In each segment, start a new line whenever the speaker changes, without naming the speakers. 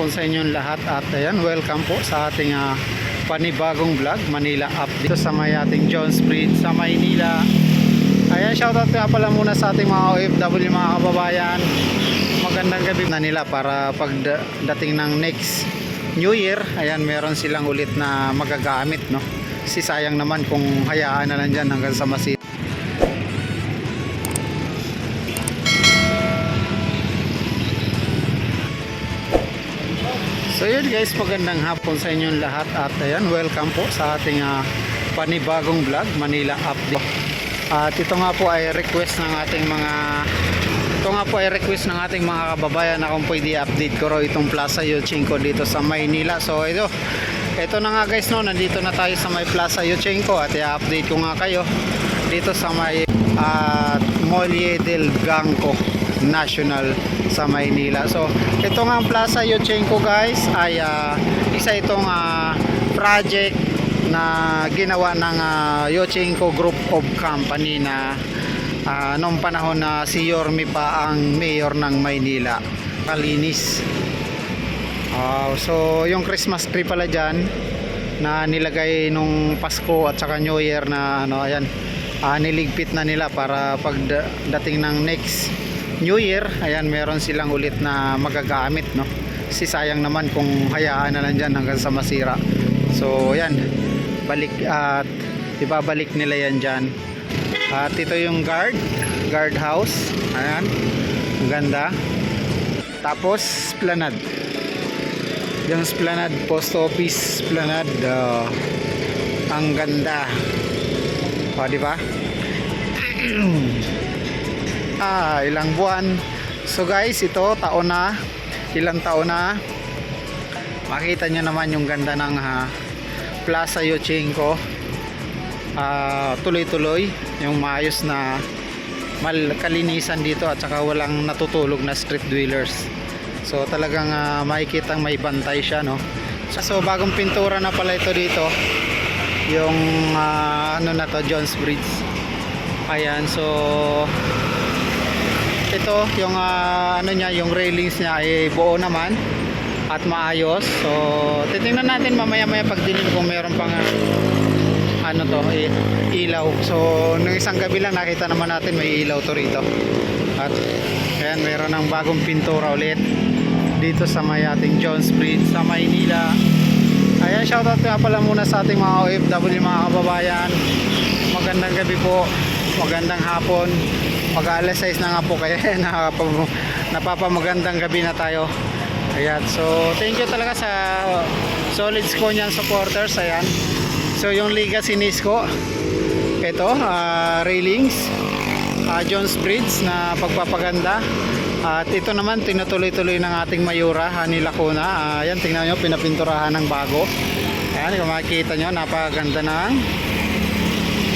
hapon sa inyong lahat at ayan, welcome po sa ating panibagong vlog, Manila Update dito sa may ating Jones Bridge sa Maynila. Ayan, shoutout nga pala muna sa ating mga OFW, mga kababayan. Magandang gabi na nila para pagdating ng next New Year, ayan, meron silang ulit na magagamit, no? Kasi sayang naman kung hayaan na lang dyan hanggang sa masira. So yun guys, magandang hapon sa inyong lahat at ayan, welcome po sa ating panibagong vlog, Manila Update. At ito nga po ay request ng ating mga kababayan na kung pwede update ko raw itong Plaza Yochenko dito sa Maynila. So ito na nga guys, no, nandito na tayo sa may Plaza Yochenko at i-update ko nga kayo dito sa may Molle del Ganco National sa Maynila. So ito nga ang Plaza Yochenko guys ay isa itong project na ginawa ng Yochenko Group of Company na noong panahon na si Yorme pa ang mayor ng Maynila. Kalinis. So yung Christmas tree pala dyan na nilagay nung Pasko at saka New Year na ayan, niligpit na nila para pagdating ng next New Year, ayan, meron silang ulit na magagamit, no? Kasi sayang naman kung hayaan na lang dyan hanggang sa masira. So ayan, balik at ibabalik nila yan dyan. At ito yung guard house, ayan, ang ganda. Tapos esplanade, yung esplanade, post office esplanade, ang ganda, di ba? Ilang buwan. So guys, ito ilang taon na. Makita nyo naman yung ganda ng Plaza Yochenko. Tuloy-tuloy yung maayos na kalinisan dito at saka walang natutulog na street dwellers. So talagang makikita may bantay siya, no? So bagong pintura na pala ito dito, yung Jones Bridge. Ayan, so ito yung yung railings niya ay buo naman at maayos. So titingnan natin mamaya pag dilim kung meron pang ilaw. So nung isang gabi lang nakita naman natin may ilaw to rito. At ayan, meron ng bagong pintura ulit dito sa may ating Jones Bridge sa Maynila. Ayan, shoutout nga pala muna sa ating mga OFW, mga kababayan. Magandang gabi po, magandang hapon. Mag-alas 6 na nga po kaya napapamagandang gabi na tayo. Ayan, so thank you talaga sa solid Sconian supporters. Ayan, so yung Legacy Nisco, ito railings, Jones Bridge na pagpapaganda. At ito naman tinutuloy-tuloy ng ating Mayura, Hani Lacuna. Ayan, tingnan nyo, pinapinturahan ng bago. Ayan, kung makikita nyo, napakaganda ng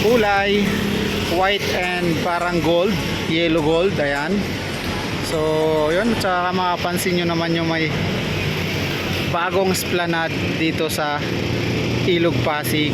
kulay, white and parang gold, yellow gold. Ayan, so yun, tsaka makapansin nyo naman yung may bagong esplanade dito sa Ilog Pasig.